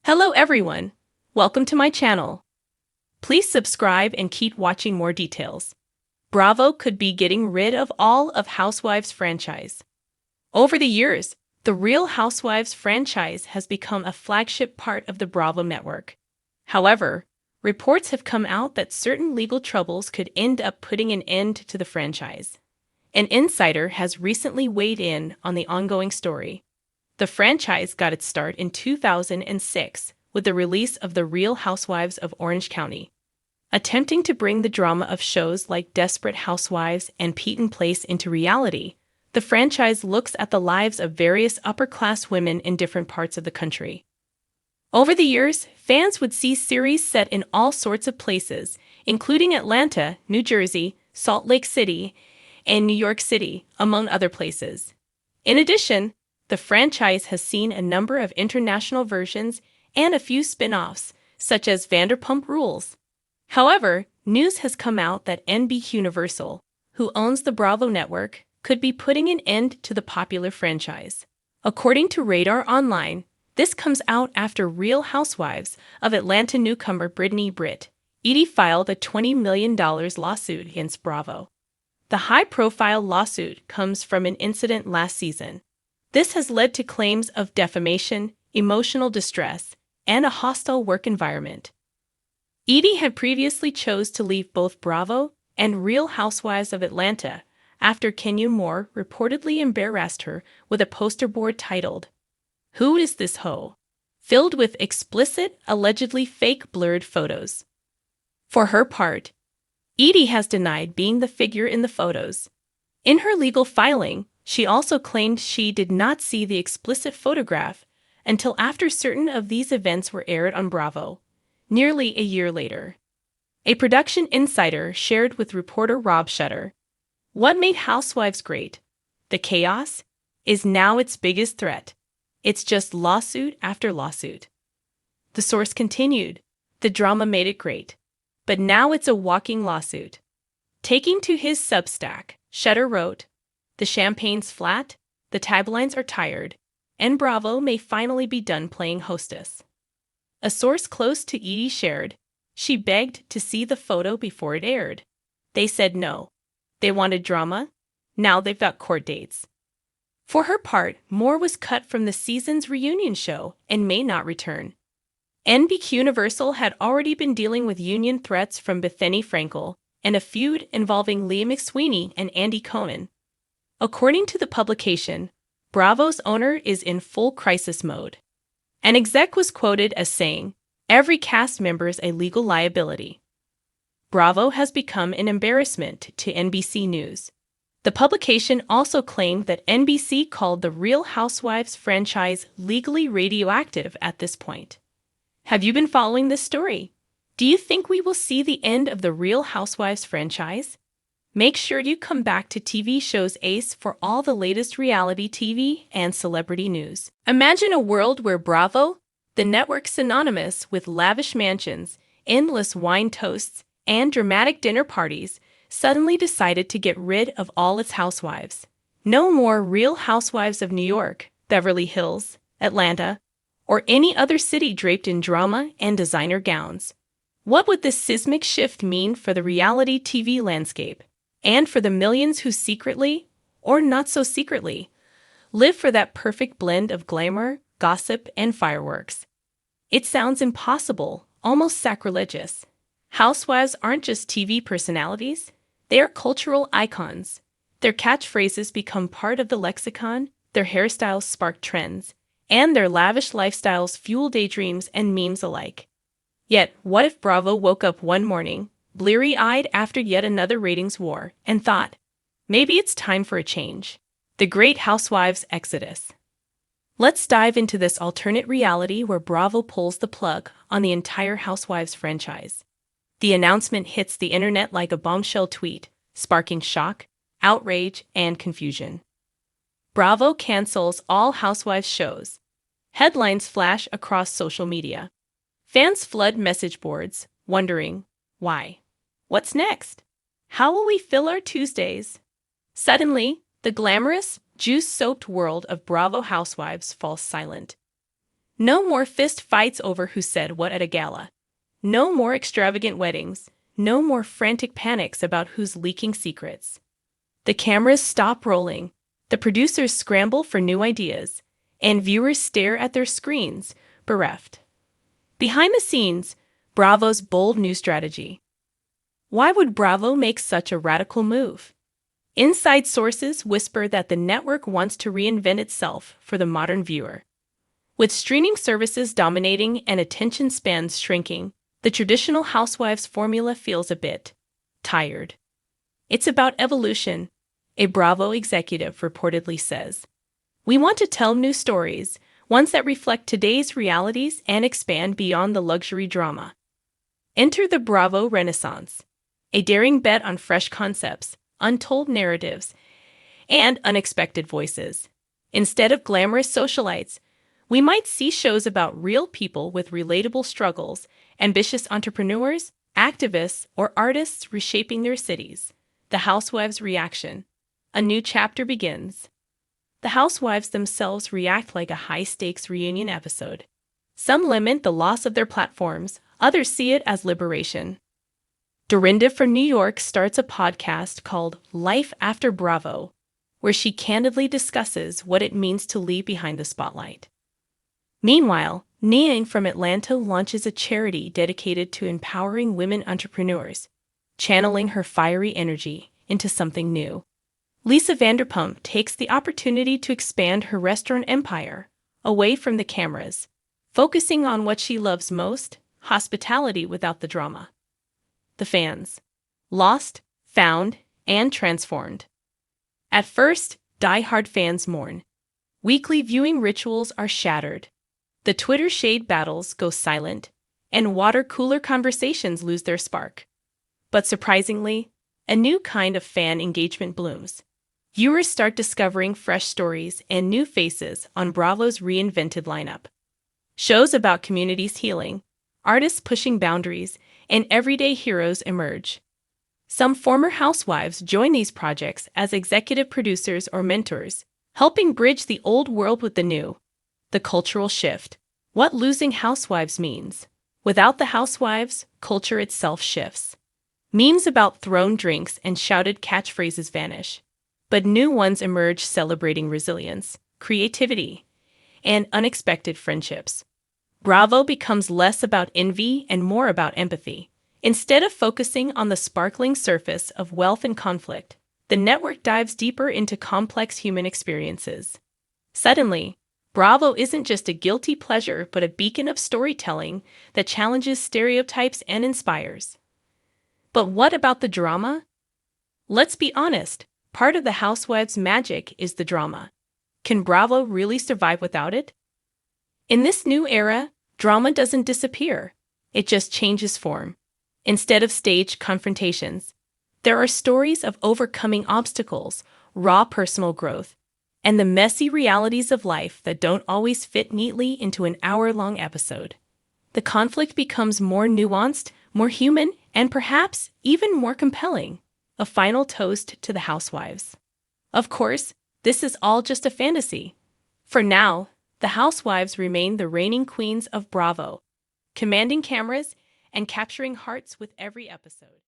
Hello everyone! Welcome to my channel. Please subscribe and keep watching more details. Bravo could be getting rid of all of Housewives franchise. Over the years, the Real Housewives franchise has become a flagship part of the Bravo network. However, reports have come out that certain legal troubles could end up putting an end to the franchise. An insider has recently weighed in on the ongoing story. The franchise got its start in 2006 with the release of The Real Housewives of Orange County. Attempting to bring the drama of shows like Desperate Housewives and Peyton Place into reality, the franchise looks at the lives of various upper-class women in different parts of the country. Over the years, fans would see series set in all sorts of places, including Atlanta, New Jersey, Salt Lake City, and New York City, among other places. In addition, the franchise has seen a number of international versions and a few spin-offs, such as Vanderpump Rules. However, news has come out that NBC Universal, who owns the Bravo network, could be putting an end to the popular franchise. According to Radar Online, this comes out after Real Housewives of Atlanta newcomer Brittany Edie filed a $20 million lawsuit against Bravo. The high-profile lawsuit comes from an incident last season. This has led to claims of defamation, emotional distress, and a hostile work environment. Edie had previously chose to leave both Bravo and Real Housewives of Atlanta after Kenya Moore reportedly embarrassed her with a poster board titled, "Who is this hoe?" filled with explicit, allegedly fake blurred photos. For her part, Edie has denied being the figure in the photos. In her legal filing, she also claimed she did not see the explicit photograph until after certain of these events were aired on Bravo, nearly a year later. A production insider shared with reporter Rob Shutter, "What made Housewives great? The chaos is now its biggest threat. It's just lawsuit after lawsuit." The source continued, "The drama made it great, but now it's a walking lawsuit." Taking to his Substack, Shutter wrote, "The champagne's flat, the taglines are tired, and Bravo may finally be done playing hostess." A source close to Edie shared, "She begged to see the photo before it aired. They said no. They wanted drama. Now they've got court dates." For her part, Moore was cut from the season's reunion show and may not return. NBC Universal had already been dealing with union threats from Bethany Frankel and a feud involving Leah McSweeney and Andy Cohen. According to the publication, Bravo's owner is in full crisis mode. An exec was quoted as saying, "Every cast member is a legal liability." Bravo has become an embarrassment to NBC News. The publication also claimed that NBC called the Real Housewives franchise legally radioactive at this point. Have you been following this story? Do you think we will see the end of the Real Housewives franchise? Make sure you come back to TV shows Ace for all the latest reality TV and celebrity news. Imagine a world where Bravo, the network synonymous with lavish mansions, endless wine toasts, and dramatic dinner parties, suddenly decided to get rid of all its housewives. No more Real Housewives of New York, Beverly Hills, Atlanta, or any other city draped in drama and designer gowns. What would this seismic shift mean for the reality TV landscape? And for the millions who secretly, or not so secretly, live for that perfect blend of glamour, gossip, and fireworks? It sounds impossible, almost sacrilegious. Housewives aren't just TV personalities, they are cultural icons. Their catchphrases become part of the lexicon, their hairstyles spark trends, and their lavish lifestyles fuel daydreams and memes alike. Yet, what if Bravo woke up one morning, bleary-eyed after yet another ratings war, and thought, maybe it's time for a change? The Great Housewives Exodus. Let's dive into this alternate reality where Bravo pulls the plug on the entire Housewives franchise. The announcement hits the internet like a bombshell tweet, sparking shock, outrage, and confusion. Bravo cancels all Housewives shows. Headlines flash across social media. Fans flood message boards, wondering, why? What's next? How will we fill our Tuesdays? Suddenly, the glamorous, juice-soaked world of Bravo Housewives falls silent. No more fist fights over who said what at a gala. No more extravagant weddings. No more frantic panics about who's leaking secrets. The cameras stop rolling, the producers scramble for new ideas, and viewers stare at their screens, bereft. Behind the scenes, Bravo's bold new strategy. Why would Bravo make such a radical move? Inside sources whisper that the network wants to reinvent itself for the modern viewer. With streaming services dominating and attention spans shrinking, the traditional Housewives formula feels a bit tired. It's about evolution, a Bravo executive reportedly says. We want to tell new stories, ones that reflect today's realities and expand beyond the luxury drama. Enter the Bravo Renaissance, a daring bet on fresh concepts, untold narratives, and unexpected voices. Instead of glamorous socialites, we might see shows about real people with relatable struggles, ambitious entrepreneurs, activists, or artists reshaping their cities. The Housewives' reaction. A new chapter begins. The Housewives themselves react like a high-stakes reunion episode. Some lament the loss of their platforms, others see it as liberation. Dorinda from New York starts a podcast called Life After Bravo, where she candidly discusses what it means to leave behind the spotlight. Meanwhile, Niang from Atlanta launches a charity dedicated to empowering women entrepreneurs, channeling her fiery energy into something new. Lisa Vanderpump takes the opportunity to expand her restaurant empire, away from the cameras, focusing on what she loves most, hospitality without the drama. The fans. Lost, found, and transformed. At first, die-hard fans mourn. Weekly viewing rituals are shattered. The Twitter shade battles go silent, and water cooler conversations lose their spark. But surprisingly, a new kind of fan engagement blooms. Viewers start discovering fresh stories and new faces on Bravo's reinvented lineup. Shows about communities healing, artists pushing boundaries, and everyday heroes emerge. Some former housewives join these projects as executive producers or mentors, helping bridge the old world with the new. The cultural shift. What losing housewives means. Without the housewives, culture itself shifts. Memes about thrown drinks and shouted catchphrases vanish, but new ones emerge celebrating resilience, creativity, and unexpected friendships. Bravo becomes less about envy and more about empathy. Instead of focusing on the sparkling surface of wealth and conflict, the network dives deeper into complex human experiences. Suddenly, Bravo isn't just a guilty pleasure but a beacon of storytelling that challenges stereotypes and inspires. But what about the drama? Let's be honest, part of the Housewives' magic is the drama. Can Bravo really survive without it? In this new era, drama doesn't disappear. It just changes form. Instead of staged confrontations, there are stories of overcoming obstacles, raw personal growth, and the messy realities of life that don't always fit neatly into an hour-long episode. The conflict becomes more nuanced, more human, and perhaps even more compelling. A final toast to the Housewives. Of course, this is all just a fantasy. For now, the Housewives remain the reigning queens of Bravo, commanding cameras and capturing hearts with every episode.